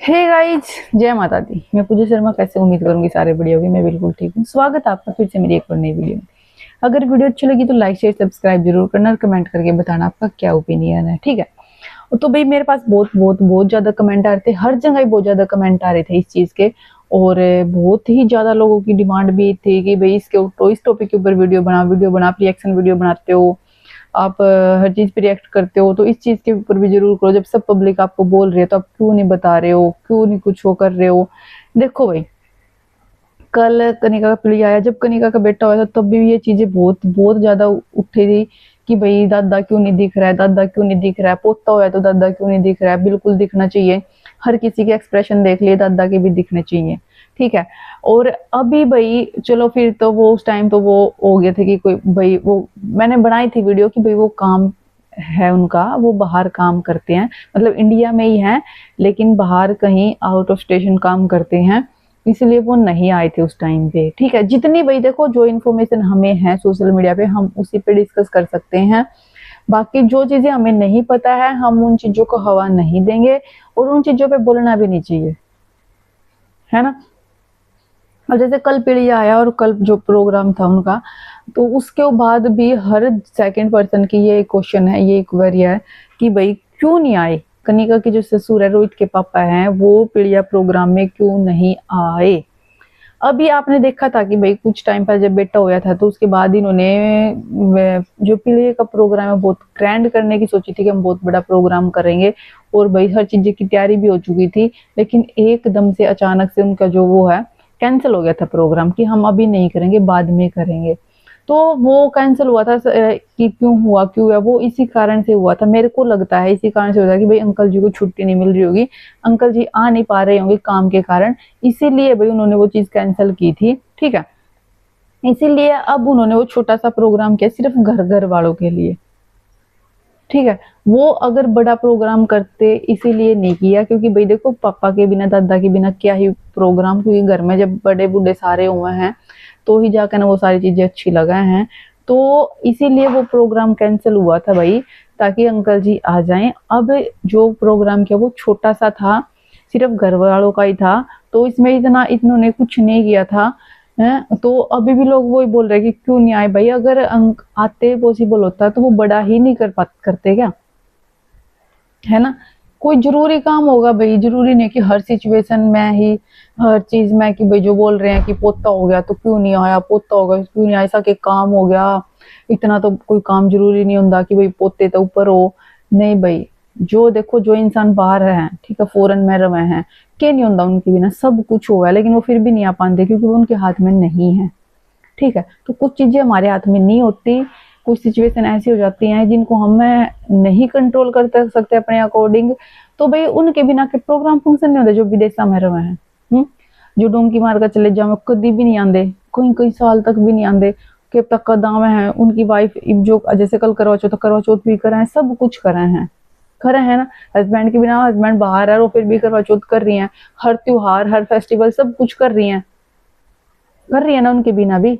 Hey guys, जय माता दी। मैं पूजा शर्मा कैसे उम्मीद करूंगी सारे बढ़िया होगी। मैं बिल्कुल ठीक हूँ। स्वागत है आपका फिर से मेरी एक और नई वीडियो में। अगर वीडियो अच्छी लगी तो लाइक शेयर सब्सक्राइब जरूर करना और कमेंट करके बताना आपका क्या ओपिनियन है, ठीक है। तो भाई मेरे पास बहुत बहुत बहुत ज्यादा कमेंट आ रहे थे, हर जगह ही बहुत ज्यादा कमेंट आ रहे थे इस चीज के। और बहुत ही ज्यादा लोगों की डिमांड भी थी कि भाई इस टॉपिक के ऊपर वीडियो बना, आप रिएक्शन वीडियो बनाते हो, आप हर चीज पे रिएक्ट करते हो, तो इस चीज के ऊपर भी जरूर करो। जब सब पब्लिक आपको बोल रही है तो आप क्यों नहीं बता रहे हो, क्यों नहीं कुछ वो कर रहे हो। देखो भाई, कल कनिका का पीढ़ी आया, जब कनिका का बेटा हुआ था तब भी ये चीजें बहुत बहुत ज्यादा उठी थी कि भाई दादा क्यों नहीं दिख रहा है, दादा क्यों नहीं दिख रहा है, पोता हुआ है तो दादा क्यों नहीं दिख रहा है। बिल्कुल दिखना चाहिए, हर किसी के एक्सप्रेशन देख लिए, दादा के भी दिखने चाहिए, ठीक है। और अभी भाई चलो फिर तो वो उस टाइम तो वो हो गया था कि कोई भाई वो मैंने बनाई थी वीडियो कि भाई वो काम है उनका, वो बाहर काम करते हैं, मतलब इंडिया में ही है लेकिन बाहर कहीं आउट ऑफ स्टेशन काम करते हैं, इसलिए वो नहीं आए थे उस टाइम पे, ठीक है। जितनी भाई देखो जो इन्फॉर्मेशन हमें है सोशल मीडिया पे हम उसी पे डिस्कस कर सकते हैं। बाकी जो चीजें हमें नहीं पता है हम उन चीजों को हवा नहीं देंगे और उन चीजों पे बोलना भी नहीं चाहिए, है ना। और जैसे कल पीड़िया आया और कल जो प्रोग्राम था उनका, तो उसके बाद भी हर सेकंड पर्सन की ये क्वेश्चन है, ये क्वेरी है कि भाई क्यों नहीं आए। कनिका के जो ससुर है, रोहित के पापा हैं, वो पीड़िया प्रोग्राम में क्यों नहीं आए। अभी आपने देखा था कि भाई कुछ टाइम पहले जब बेटा हुआ था तो उसके बाद इन्होंने जो पीड़िया का प्रोग्राम है बहुत ग्रैंड करने की सोची थी कि हम बहुत बड़ा प्रोग्राम करेंगे, और भाई हर चीज की तैयारी भी हो चुकी थी। लेकिन एकदम से अचानक से उनका जो वो है कैंसिल हो गया था प्रोग्राम, कि हम अभी नहीं करेंगे, बाद में करेंगे। तो वो कैंसिल हुआ था कि क्यों हुआ वो इसी कारण से हुआ था, मेरे को लगता है इसी कारण से हुआ था कि भाई अंकल जी को छुट्टी नहीं मिल रही होगी, अंकल जी आ नहीं पा रहे होंगे काम के कारण, इसीलिए भाई उन्होंने वो चीज कैंसिल की थी, ठीक है। इसीलिए अब उन्होंने वो छोटा सा प्रोग्राम किया सिर्फ घर घर वालों के लिए, ठीक है। वो अगर बड़ा प्रोग्राम करते इसीलिए नहीं किया क्योंकि भाई देखो पापा के बिना दादा के बिना क्या ही प्रोग्राम, क्योंकि घर में जब बड़े बूढ़े सारे हुए हैं तो ही जाकर ना वो सारी चीजें अच्छी लगा हैं। तो इसीलिए वो प्रोग्राम कैंसिल हुआ था भाई, ताकि अंकल जी आ जाएं। अब जो प्रोग्राम किया वो छोटा सा था, सिर्फ घर वालों का ही था, तो इसमें इतना इन्होंने कुछ नहीं किया था। हैं तो अभी भी लोग वही बोल रहे हैं कि क्यों नहीं आए भाई, अगर अंक आते पॉसिबल होता तो वो बड़ा ही नहीं करते क्या, है ना। कोई जरूरी काम होगा भाई, जरूरी नहीं कि हर सिचुएशन में ही हर चीज में कि भाई जो बोल रहे हैं कि पोता हो गया तो क्यों नहीं आया, पोता हो गया क्यों नहीं आया, ऐसा कि काम हो गया। इतना तो कोई काम जरूरी नहीं होता कि भाई पोते तो ऊपर हो, नहीं भाई। जो देखो जो इंसान बाहर है, ठीक है, फॉरेन में रहे हैं, क्या नहीं होता उनके बिना, सब कुछ हुआ है लेकिन वो फिर भी नहीं आ पाते क्योंकि वो उनके हाथ में नहीं है, ठीक है। तो कुछ चीजें हमारे हाथ में नहीं होती, कुछ सिचुएशन ऐसी हो जाती हैं जिनको हम नहीं कंट्रोल कर सकते अपने अकॉर्डिंग, तो भाई उनके बिना के प्रोग्राम फंक्शन नहीं होते। जो विदेश में रहे हैं, जो डोंकी मार कर चले जाओ कभी भी नहीं आते, कई कई साल तक भी नहीं आते, के तक कदाम है उनकी वाइफ, जो जैसे कल करवा चौथ भी कर रहे हैं, सब कुछ कर रहे हैं, कर रहे हैं ना। हस्बैंड के बिना, हस्बैंड बाहर है वो फिर भी करवा चौथ कर रही हैं, हर त्योहार हर फेस्टिवल सब कुछ कर रही है ना उनके बिना भी।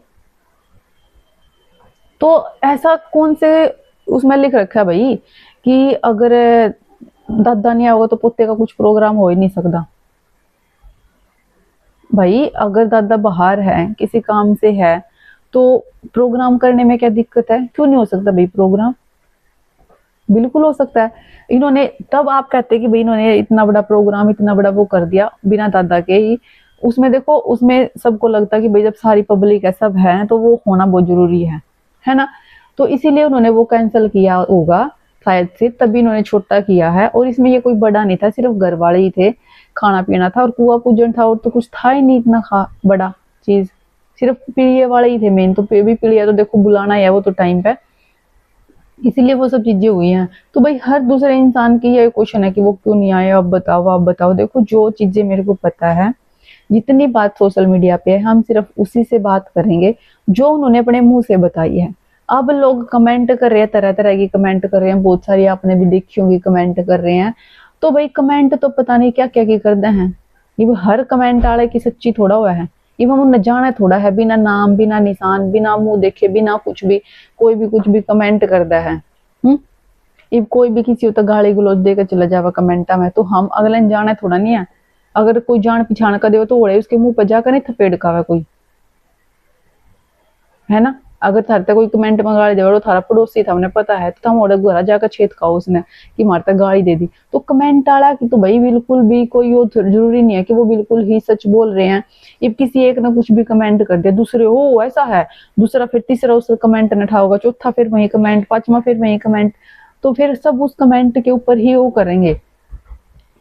तो ऐसा कौन से उसमें लिख रखा है भाई कि अगर दादा नहीं होगा तो पोते का कुछ प्रोग्राम हो ही नहीं सकता। भाई अगर दादा बाहर है किसी काम से है तो प्रोग्राम करने में क्या दिक्कत है, क्यों नहीं हो सकता भाई प्रोग्राम, बिल्कुल हो सकता है। इन्होंने तब आप कहते कि भाई इन्होंने इतना बड़ा प्रोग्राम इतना बड़ा वो कर दिया बिना दादा के ही। उसमें देखो उसमें सबको लगता कि भाई जब सारी पब्लिक है सब है तो वो होना बहुत जरूरी है ना। तो इसीलिए उन्होंने वो कैंसिल किया होगा शायद से, तभी इन्होंने छोटा किया है। और इसमें ये कोई बड़ा नहीं था, सिर्फ घर वाले ही थे, खाना पीना था और कुआ पूजन था, और तो कुछ था ही नहीं इतना बड़ा चीज, सिर्फ पीड़िया वाले ही थे मेन। तो भी पीड़िया तो देखो बुलाना ही है वो तो टाइम पे, इसीलिए वो सब चीजें हुई हैं। तो भाई हर दूसरे इंसान की ये क्वेश्चन है कि वो क्यों नहीं आए, अब बताओ आप बताओ। देखो जो चीजें मेरे को पता है, जितनी बात सोशल मीडिया पे है हम सिर्फ उसी से बात करेंगे जो उन्होंने अपने मुंह से बताई है। अब लोग कमेंट कर रहे हैं, तरह तरह की कमेंट कर रहे हैं, बहुत सारी आपने भी देखी होंगी कमेंट कर रहे हैं। तो भाई कमेंट तो पता नहीं क्या क्या की करते हैं, ये हर कमेंट वाले की सच्ची थोड़ा हुआ है, ये हम न जाने थोड़ा है, बिना नाम बिना निशान बिना मुंह देखे बिना कुछ भी कोई भी कुछ भी कमेंट करता है। ये कोई भी किसी को तो गाली गलौज देकर चला जावा कमेंटा में, तो हम अगले जाने थोड़ा नहीं है अगर कोई जान पहचान का दे तो ओड़े उसके मुंह पर जाकर नहीं थपेड़ का कोई, है ना। अगर थारे तक कोई कमेंट में गाली दे, थारा पड़ोसी था, उन्हें पता है, तो हम ओड़े घर जाकर छेद खाओ उसने कि मारे तक गाली दे दी। तो कमेंट आला की तो भाई बिल्कुल भी कोई वो जरूरी नहीं है कि वो बिल्कुल ही सच बोल रहे हैं। अब किसी एक ने कुछ भी कमेंट कर दिया, दूसरे ओ ऐसा है, दूसरा फिर तीसरा उस कमेंट ने उठाओगा, चौथा फिर वही कमेंट, पांचवा फिर वही कमेंट, तो फिर सब उस कमेंट के ऊपर ही वो करेंगे।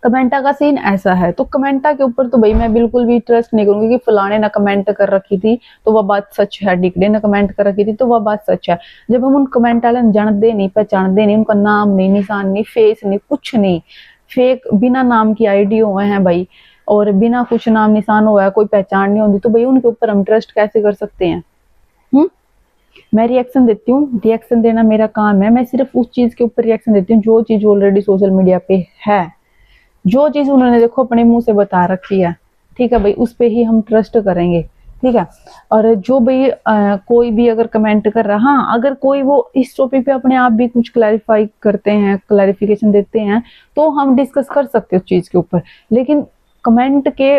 कमेंटा का सीन ऐसा है, तो कमेंटा के ऊपर तो भाई मैं बिल्कुल भी ट्रस्ट नहीं करूंगी कि फलाने ने कमेंट कर रखी थी तो वह बात सच है, डिकड़े ने कमेंट कर रखी थी तो वह बात सच है। जब हम उन कमेंट वाले जानते नहीं, पहचानते नहीं, उनका नाम नहीं, निशान नहीं, फेस नहीं, कुछ नहीं, फेक बिना नाम की आईडी हुए हैं भाई, और बिना कुछ नाम निशान हुआ है, कोई पहचान नहीं होती, तो भाई उनके ऊपर हम ट्रस्ट कैसे कर सकते हैं। मैं रिएक्शन देती हूँ, रिएक्शन देना मेरा काम है, मैं सिर्फ उस चीज के ऊपर रिएक्शन देती हूँ जो चीज ऑलरेडी सोशल मीडिया पे है, जो चीज उन्होंने देखो अपने मुंह से बता रखी है, ठीक है भाई, उस पे ही हम ट्रस्ट करेंगे, ठीक है। और जो भाई कोई भी अगर कमेंट कर रहा, हाँ अगर कोई वो इस टॉपिक पे अपने आप भी कुछ क्लैरिफाई करते हैं, क्लैरिफिकेशन देते हैं, तो हम डिस्कस कर सकते हैं उस चीज के ऊपर, लेकिन कमेंट के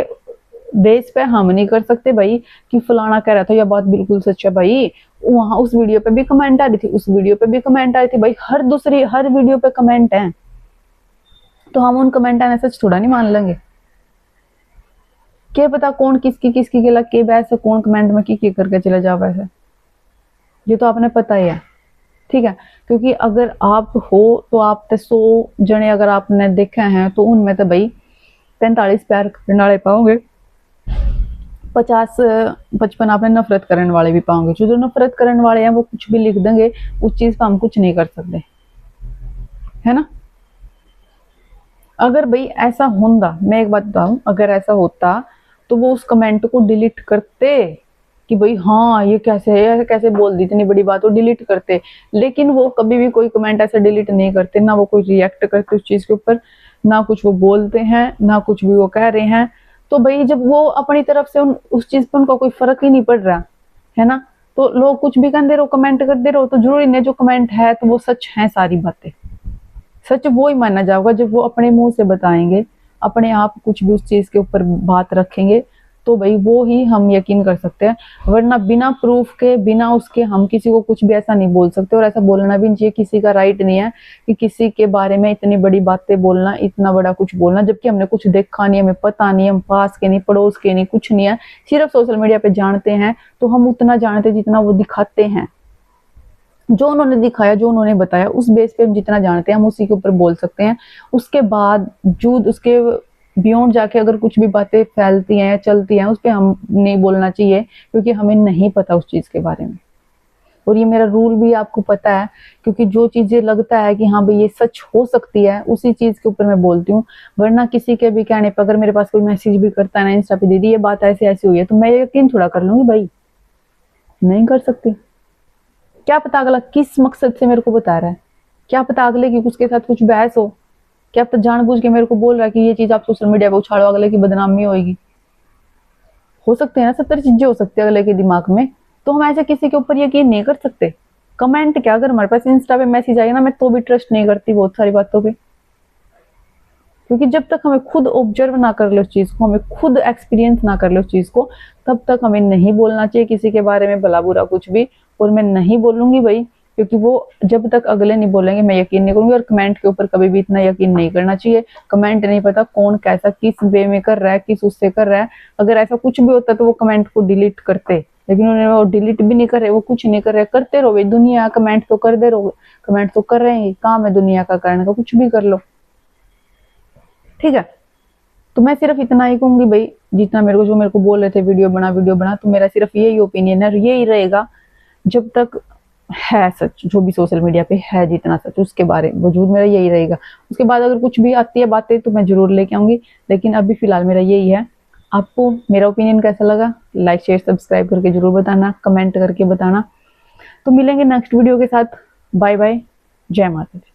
बेस पे हम नहीं कर सकते भाई कि फलाना कह रहा था यह बात बिल्कुल सच है। भाई वहां उस वीडियो पे भी कमेंट आ रही थी, उस वीडियो पे भी कमेंट आ रही थी, भाई हर वीडियो पे कमेंट है, तो हम उन कमेंट आने सच थोड़ा नहीं मान लेंगे। क्या पता कौन किसकी के लग के बैस कौन कमेंट में की करके चला जा, वैसे ये तो आपने पता ही है, ठीक है। क्योंकि अगर आप हो तो आप 100 जने अगर आपने देखे हैं तो उनमें तो भाई 45 प्यार करने वाले पाओगे, 50-55 आपने नफरत करने वाले भी पाओगे। जो नफरत करने वाले हैं वो कुछ भी लिख देंगे, उस चीज पर हम कुछ नहीं कर सकते, है ना। अगर भाई ऐसा होता, मैं एक बात बताऊं, अगर ऐसा होता तो वो उस कमेंट को डिलीट करते कि भाई हाँ ये कैसे है, कैसे बोल दी इतनी बड़ी बात, वो डिलीट करते। लेकिन वो कभी भी कोई कमेंट ऐसे डिलीट नहीं करते, ना वो कोई रिएक्ट करते उस चीज के ऊपर, ना कुछ वो बोलते हैं, ना कुछ भी वो कह रहे हैं। तो भाई जब वो अपनी तरफ से उस चीज पर उनका कोई फर्क ही नहीं पड़ रहा है ना, तो लोग कुछ भी कहते रहो, कमेंट करते रहो, तो जरूरी नहीं जो कमेंट है तो वो सच है। सारी बातें सच वो ही माना जाएगा जब वो अपने मुंह से बताएंगे, अपने आप कुछ भी उस चीज के ऊपर बात रखेंगे, तो भाई वो ही हम यकीन कर सकते हैं। वरना बिना प्रूफ के, बिना उसके हम किसी को कुछ भी ऐसा नहीं बोल सकते, और ऐसा बोलना भी नहीं चाहिए। किसी का राइट नहीं है कि किसी के बारे में इतनी बड़ी बातें बोलना, इतना बड़ा कुछ बोलना, जबकि हमने कुछ देखा नहीं, हमें पता नहीं, हम पास के नहीं, पड़ोस के नहीं, कुछ नहीं है, सिर्फ सोशल मीडिया पे जानते हैं। तो हम उतना जानते जितना वो दिखाते हैं, जो उन्होंने दिखाया, जो उन्होंने बताया, उस बेस पे हम जितना जानते हैं हम उसी के ऊपर बोल सकते हैं। उसके बाद उसके बियॉन्ड जाके अगर कुछ भी बातें फैलती हैं, चलती हैं, उस पर हम नहीं बोलना चाहिए, क्योंकि हमें नहीं पता उस चीज के बारे में। और ये मेरा रूल भी आपको पता है, क्योंकि जो चीजें लगता है कि हाँ भाई ये सच हो सकती है, उसी चीज के ऊपर मैं बोलती हूँ। वरना किसी के भी कहने पर अगर मेरे पास कोई मैसेज भी करता है ना इंस्टा पे, दीदी ये बात ऐसे ऐसी हुई है, तो मैं यकीन थोड़ा कर लूंगी? भाई नहीं कर सकती। क्या पता अगला किस मकसद से मेरे को बता रहा है, क्या पता अगले की उसके साथ कुछ बहस हो, क्या पता जानबूझ के मेरे को बोल रहा है कि ये चीज आप सोशल मीडिया पे उछालो, अगले की बदनामी होगी। हो सकते हैं ना, 70 चीजें हो सकती है अगले के दिमाग में, तो हम ऐसे किसी के ऊपर यकीन नहीं कर सकते। कमेंट क्या, अगर हमारे पास इंस्टा पे मैसेज आएगा ना, मैं तो भी ट्रस्ट नहीं करती बहुत सारी बातों पे, क्योंकि जब तक हमें खुद ऑब्जर्व ना कर ले उस चीज को, हमें खुद एक्सपीरियंस ना कर ले उस चीज को, तब तक हमें नहीं बोलना चाहिए किसी के बारे में भला बुरा कुछ भी। और मैं नहीं बोलूंगी भाई, क्योंकि वो जब तक अगले नहीं बोलेंगे मैं यकीन नहीं करूंगी। और कमेंट के ऊपर कभी भी इतना यकीन नहीं करना चाहिए। कमेंट नहीं पता कौन कैसा किस वे में कर रहा है, किस उससे कर रहा है। अगर ऐसा कुछ भी होता तो वो कमेंट को डिलीट करते, लेकिन उन्होंने वो डिलीट भी नहीं कर रहे, वो कुछ नहीं कर रहे। करते रहो भाई, दुनिया कमेंट तो कर दे रहो, कमेंट तो कर रहे हैं, काम है दुनिया का करने का, कुछ भी कर लो, ठीक है। तो मैं सिर्फ इतना ही कहूंगी भाई, जितना मेरे को, जो मेरे को बोल रहे थे वीडियो बना, तो मेरा सिर्फ यही ओपिनियन है, यही रहेगा जब तक है सच, जो भी सोशल मीडिया पे है जितना सच, उसके बारे में वजूद मेरा यही रहेगा। उसके बाद अगर कुछ भी आती है बातें तो मैं जरूर लेके आऊंगी, लेकिन अभी फिलहाल मेरा यही है। आपको मेरा ओपिनियन कैसा लगा, लाइक शेयर सब्सक्राइब करके जरूर बताना, कमेंट करके बताना। तो मिलेंगे नेक्स्ट वीडियो के साथ। बाय बाय, जय माता दी।